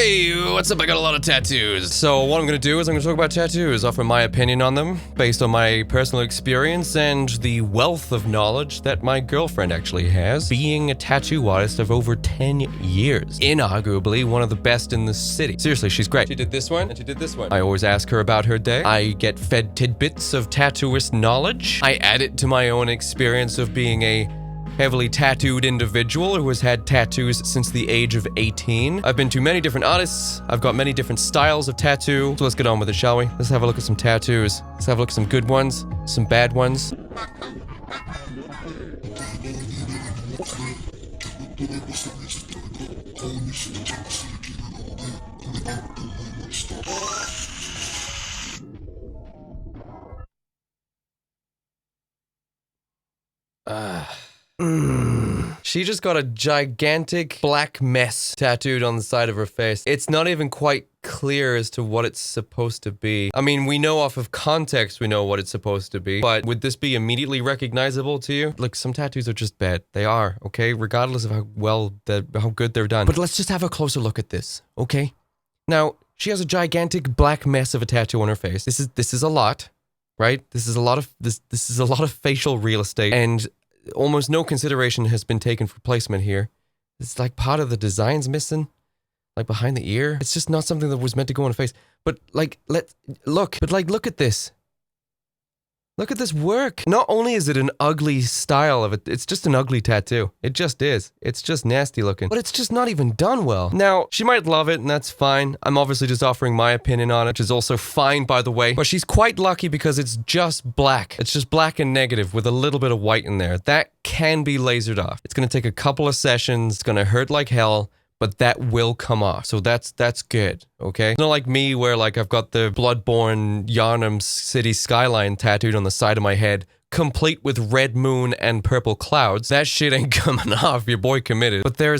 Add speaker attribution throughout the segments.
Speaker 1: Hey, what's up? I got a lot of tattoos. So what I'm gonna do is I'm gonna talk about tattoos, offer my opinion on them, based on my personal experience and the wealth of knowledge that my girlfriend actually has, being a tattoo artist of over 10 years. Inarguably one of the best in the city. Seriously, she's great. She did this one, and she did this one. I always ask her about her day. I get fed tidbits of tattooist knowledge. I add it to my own experience of being a heavily tattooed individual who has had tattoos since the age of 18. I've been to many different artists. I've got many different styles of tattoo. So let's get on with it, shall we? Let's have a look at some tattoos. Let's have a look at some good ones, some bad ones. She just got a gigantic black mess tattooed on the side of her face. It's not even quite clear as to what it's supposed to be. I mean, we know off of context, we know what it's supposed to be, but would this be immediately recognizable to you? Look, some tattoos are just bad. They are, okay? Regardless of how good they're done. But let's just have a closer look at this, okay? Now, she has a gigantic black mess of a tattoo on her face. This is a lot, right? This is a lot of facial real estate, and almost no consideration has been taken for placement here. It's like part of the design's missing, like behind the ear. It's just not something that was meant to go on a face. But like, look at this. Look at this work. Not only is it an ugly style of it, it's just an ugly tattoo. It just is. It's just nasty looking. But it's just not even done well. Now, she might love it, and that's fine. I'm obviously just offering my opinion on it, which is also fine, by the way. But she's quite lucky because it's just black. It's just black and negative with a little bit of white in there. That can be lasered off. It's going to take a couple of sessions. It's going to hurt like hell, but that will come off. So that's good, okay? It's not like me where like I've got the Bloodborne Yharnam city skyline tattooed on the side of my head, complete with red moon and purple clouds. That shit ain't coming off, your boy committed. But there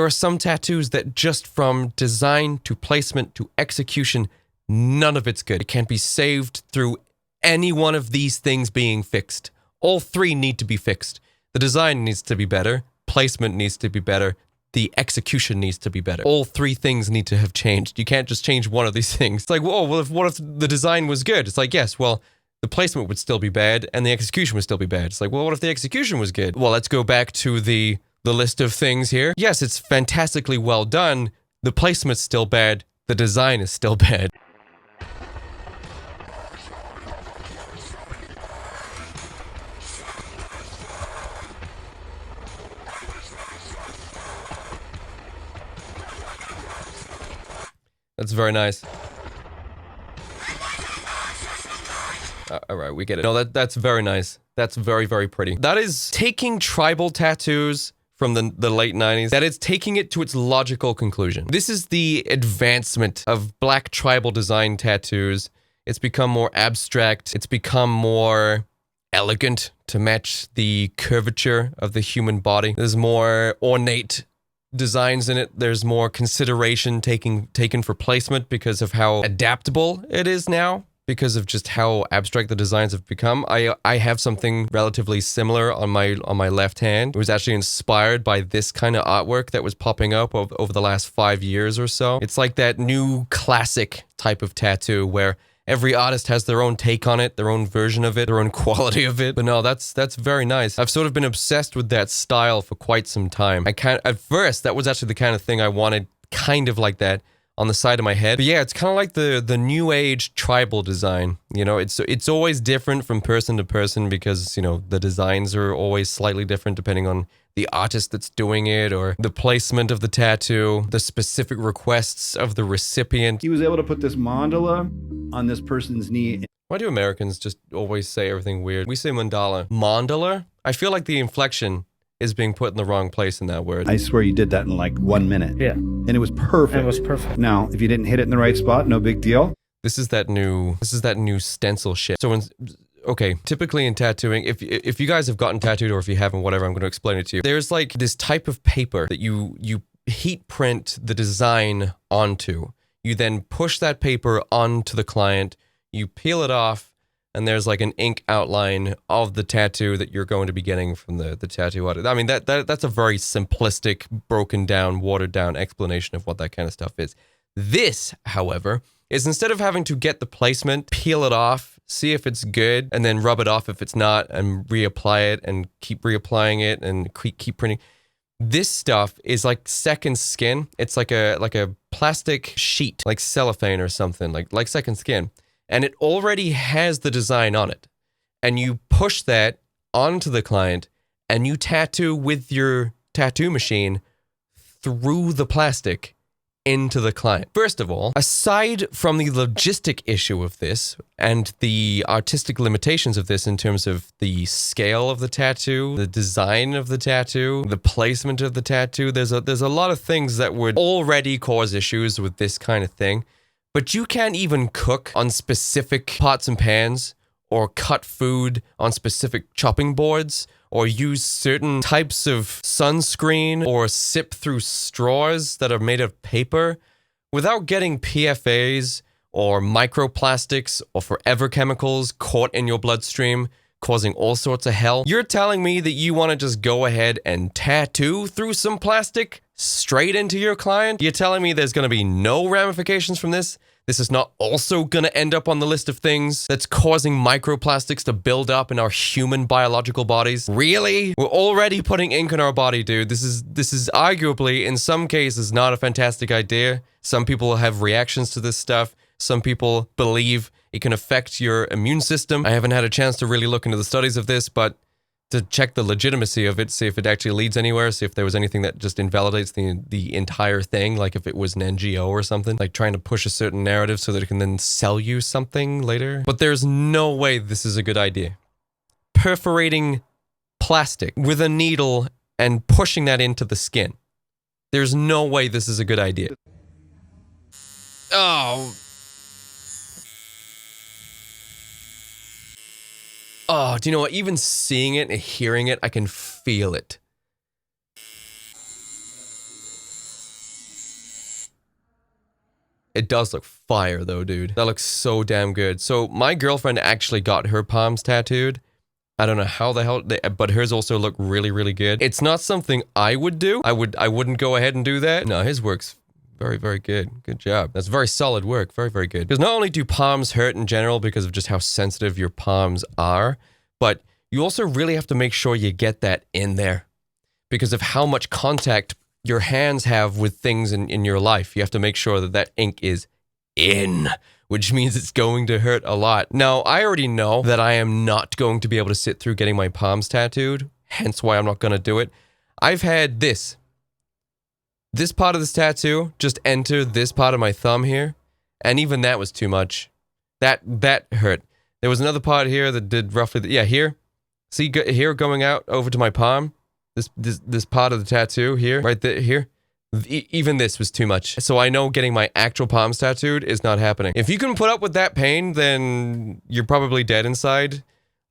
Speaker 1: are some tattoos that just from design to placement to execution, none of it's good. It can't be saved through any one of these things being fixed. All three need to be fixed. The design needs to be better, placement needs to be better, the execution needs to be better. All three things need to have changed. You can't just change one of these things. It's like, whoa, well, what if the design was good? It's like, yes, well, the placement would still be bad and the execution would still be bad. It's like, well, what if the execution was good? Well, let's go back to the list of things here. Yes, it's fantastically well done. The placement's still bad. The design is still bad. That's very nice. All right, we get it. No, that's very nice. That's very, very pretty. That is taking tribal tattoos from the late 90s. That is taking it to its logical conclusion. This is the advancement of black tribal design tattoos. It's become more abstract. It's become more elegant to match the curvature of the human body. There's more ornate designs in it. There's more consideration taken for placement because of how adaptable it is now, because of just how abstract the designs have become. I have something relatively similar on my left hand. It was actually inspired by this kind of artwork that was popping up over the last 5 years or so. It's like that new classic type of tattoo where every artist has their own take on it, their own version of it, their own quality of it. But no, that's very nice. I've sort of been obsessed with that style for quite some time. At first, that was actually the kind of thing I wanted, kind of like that on the side of my head. But yeah, it's kind of like the new age tribal design. You know, it's always different from person to person because, you know, the designs are always slightly different depending on the artist that's doing it or the placement of the tattoo, the specific requests of the recipient.
Speaker 2: He was able to put this mandala on this person's knee.
Speaker 1: Why do Americans just always say everything weird? We say mandala. Mandala? I feel like the inflection is being put in the wrong place in that word.
Speaker 2: I swear you did that in like 1 minute.
Speaker 3: Yeah.
Speaker 2: And it was perfect.
Speaker 3: It was perfect.
Speaker 2: Now, if you didn't hit it in the right spot, no big deal.
Speaker 1: This is that new stencil shit. So okay, typically in tattooing, if you guys have gotten tattooed or if you haven't, whatever, I'm going to explain it to you. There's like this type of paper that you heat print the design onto. You then push that paper onto the client, you peel it off, and there's like an ink outline of the tattoo that you're going to be getting from the tattoo artist. I mean, that's a very simplistic, broken down, watered down explanation of what that kind of stuff is. This, however, is instead of having to get the placement, peel it off, see if it's good, and then rub it off if it's not, and reapply it, and keep reapplying it, and keep printing. This stuff is like second skin. It's like a plastic sheet, like cellophane or something, like second skin. And it already has the design on it. And you push that onto the client, and you tattoo with your tattoo machine through the plastic into the client. First of all, aside from the logistic issue of this and the artistic limitations of this in terms of the scale of the tattoo, the design of the tattoo, the placement of the tattoo, there's a lot of things that would already cause issues with this kind of thing. But you can't even cook on specific pots and pans, or cut food on specific chopping boards, or use certain types of sunscreen, or sip through straws that are made of paper without getting PFAs or microplastics or forever chemicals caught in your bloodstream, causing all sorts of hell. You're telling me that you want to just go ahead and tattoo through some plastic straight into your client? You're telling me there's going to be no ramifications from this? This is not also going to end up on the list of things that's causing microplastics to build up in our human biological bodies? Really? We're already putting ink in our body, dude. This is arguably, in some cases, not a fantastic idea. Some people have reactions to this stuff. Some people believe it can affect your immune system. I haven't had a chance to really look into the studies of this, but to check the legitimacy of it, see if it actually leads anywhere, see if there was anything that just invalidates the entire thing, like if it was an NGO or something, like trying to push a certain narrative so that it can then sell you something later. But there's no way this is a good idea. Perforating plastic with a needle and pushing that into the skin. There's no way this is a good idea. Oh. Oh, do you know what? Even seeing it and hearing it, I can feel it. It does look fire though, dude. That looks so damn good. So my girlfriend actually got her palms tattooed. I don't know how the hell, but hers also look really, really good. It's not something I would do. I wouldn't go ahead and do that. No, his work's very, very good. Good job. That's very solid work. Very, very good. Because not only do palms hurt in general because of just how sensitive your palms are, but you also really have to make sure you get that in there because of how much contact your hands have with things in your life. You have to make sure that that ink is in, which means it's going to hurt a lot. Now, I already know that I am not going to be able to sit through getting my palms tattooed, hence why I'm not going to do it. I've had this part of this tattoo just enter this part of my thumb here, and even that was too much. That hurt. There was another part here that did roughly, yeah, here. See, here going out over to my palm. This part of the tattoo here, right there, here. Even this was too much. So I know getting my actual palms tattooed is not happening. If you can put up with that pain, then you're probably dead inside.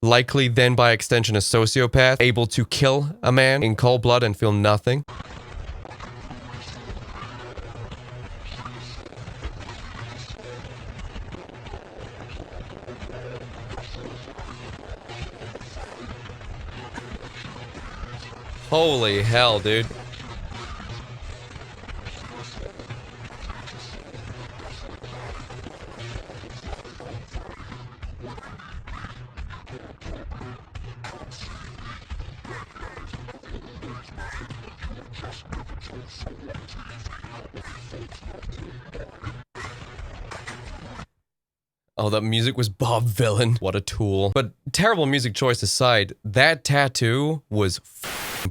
Speaker 1: Likely then by extension a sociopath, able to kill a man in cold blood and feel nothing. Holy hell, dude. Oh, that music was Bob Vylan. What a tool. But terrible music choice aside, that tattoo was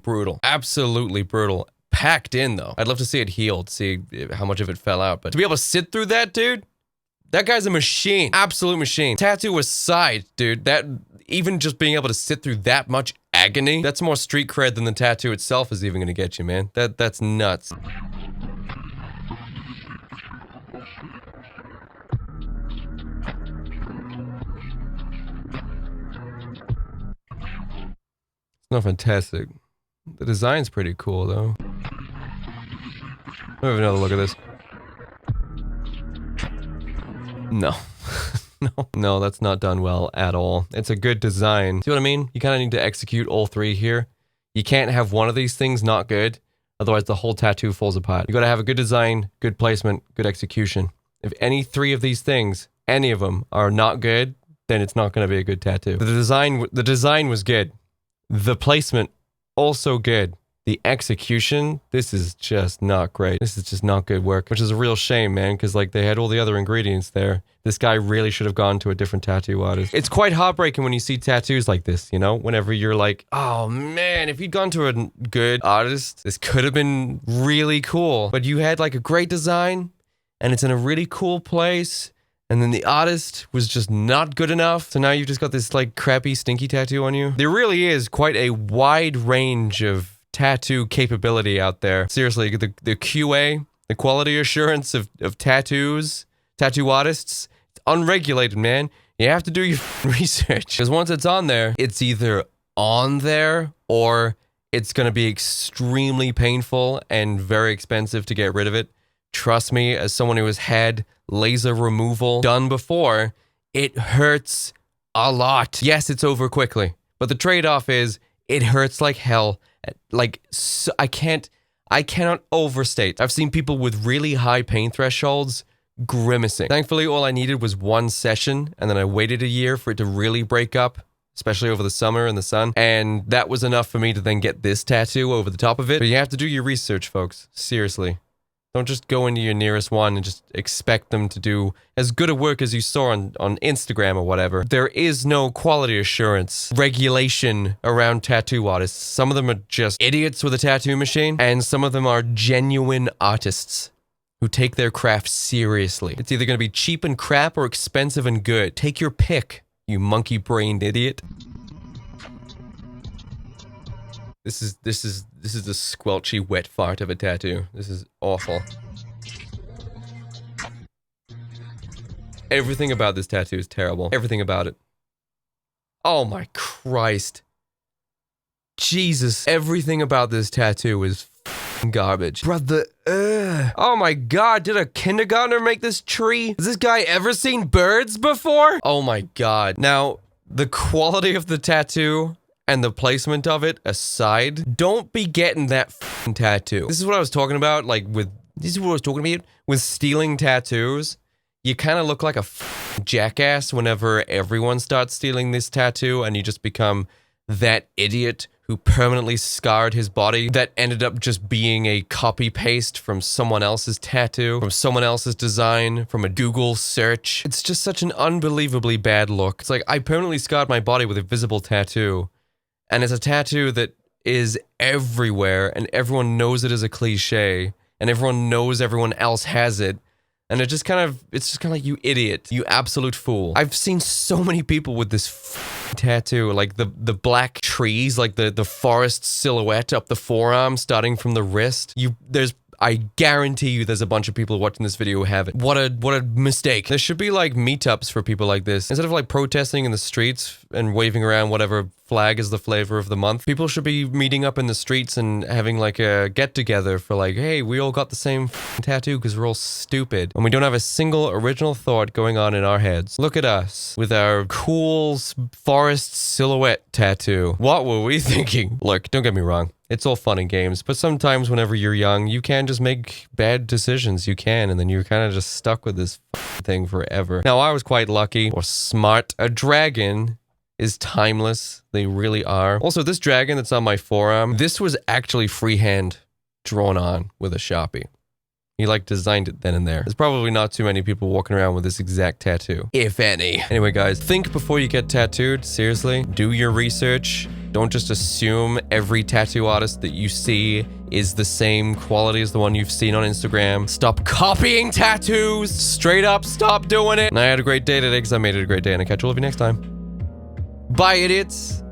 Speaker 1: brutal. Absolutely brutal. Packed in, though. I'd love to see it healed, see how much of it fell out. But to be able to sit through that, dude, that guy's a machine. Absolute machine. Tattoo aside, dude, that even just being able to sit through that much agony, that's more street cred than the tattoo itself is even going to get you, man. That's nuts. It's not fantastic. The design's pretty cool, though. Let me have another look at this. No. No, that's not done well at all. It's a good design. See what I mean? You kind of need to execute all three here. You can't have one of these things not good. Otherwise, the whole tattoo falls apart. You got to have a good design, good placement, good execution. If any three of these things, any of them, are not good, then it's not going to be a good tattoo. The design was good. The placement, also good. The execution, this is just not great. This is just not good work, which is a real shame, man, because like they had all the other ingredients there. This guy really should have gone to a different tattoo artist. It's quite heartbreaking when you see tattoos like this, you know? Whenever you're like, oh man, if you'd gone to a good artist, this could have been really cool. But you had like a great design, and it's in a really cool place, and then the artist was just not good enough. So now you've just got this like crappy, stinky tattoo on you. There really is quite a wide range of tattoo capability out there. Seriously, the QA, the quality assurance of tattoos, tattoo artists, it's unregulated, man. You have to do your research. Because once it's on there, it's either on there or it's going to be extremely painful and very expensive to get rid of it. Trust me, as someone who has had laser removal done before, it hurts a lot. Yes, it's over quickly, but the trade-off is it hurts like hell. Like, so I cannot overstate. I've seen people with really high pain thresholds grimacing. Thankfully, all I needed was one session, and then I waited a year for it to really break up, especially over the summer in the sun, and that was enough for me to then get this tattoo over the top of it. But you have to do your research, folks. Seriously. Don't just go into your nearest one and just expect them to do as good a work as you saw on Instagram or whatever. There is no quality assurance regulation around tattoo artists. Some of them are just idiots with a tattoo machine, and some of them are genuine artists who take their craft seriously. It's either going to be cheap and crap or expensive and good. Take your pick, you monkey-brained idiot. This is the squelchy wet fart of a tattoo. This is awful. Everything about this tattoo is terrible. Everything about it. Oh my Christ. Jesus. Everything about this tattoo is f***ing garbage. Brother, oh my God, did a kindergartner make this tree? Has this guy ever seen birds before? Oh my God. Now, the quality of the tattoo and the placement of it aside, don't be getting that f***ing tattoo. This is what I was talking about, with stealing tattoos. You kind of look like a f***ing jackass whenever everyone starts stealing this tattoo, and you just become that idiot who permanently scarred his body that ended up just being a copy-paste from someone else's tattoo, from someone else's design, from a Google search. It's just such an unbelievably bad look. It's like, I permanently scarred my body with a visible tattoo, and it's a tattoo that is everywhere, and everyone knows it as a cliche, and everyone knows everyone else has it, and it's just kind of like, you idiot, you absolute fool. I've seen so many people with this tattoo, like the black trees, like the forest silhouette up the forearm, starting from the wrist. I guarantee you there's a bunch of people watching this video who have it. What a mistake. There should be like meetups for people like this. Instead of like protesting in the streets and waving around whatever flag is the flavor of the month, people should be meeting up in the streets and having like a get together for like, hey, we all got the same tattoo because we're all stupid and we don't have a single original thought going on in our heads. Look at us with our cool forest silhouette tattoo. What were we thinking? Look, don't get me wrong. It's all fun and games, but sometimes whenever you're young, you can just make bad decisions. You can, and then you're kind of just stuck with this thing forever. Now, I was quite lucky or smart. A dragon is timeless. They really are. Also, this dragon that's on my forearm, this was actually freehand drawn on with a Sharpie. He like designed it then and there. There's probably not too many people walking around with this exact tattoo, if any. Anyway, guys, think before you get tattooed. Seriously, do your research. Don't just assume every tattoo artist that you see is the same quality as the one you've seen on Instagram. Stop copying tattoos. Straight up, stop doing it. And I had a great day today because I made it a great day, and I'll catch all of you next time. Bye, idiots.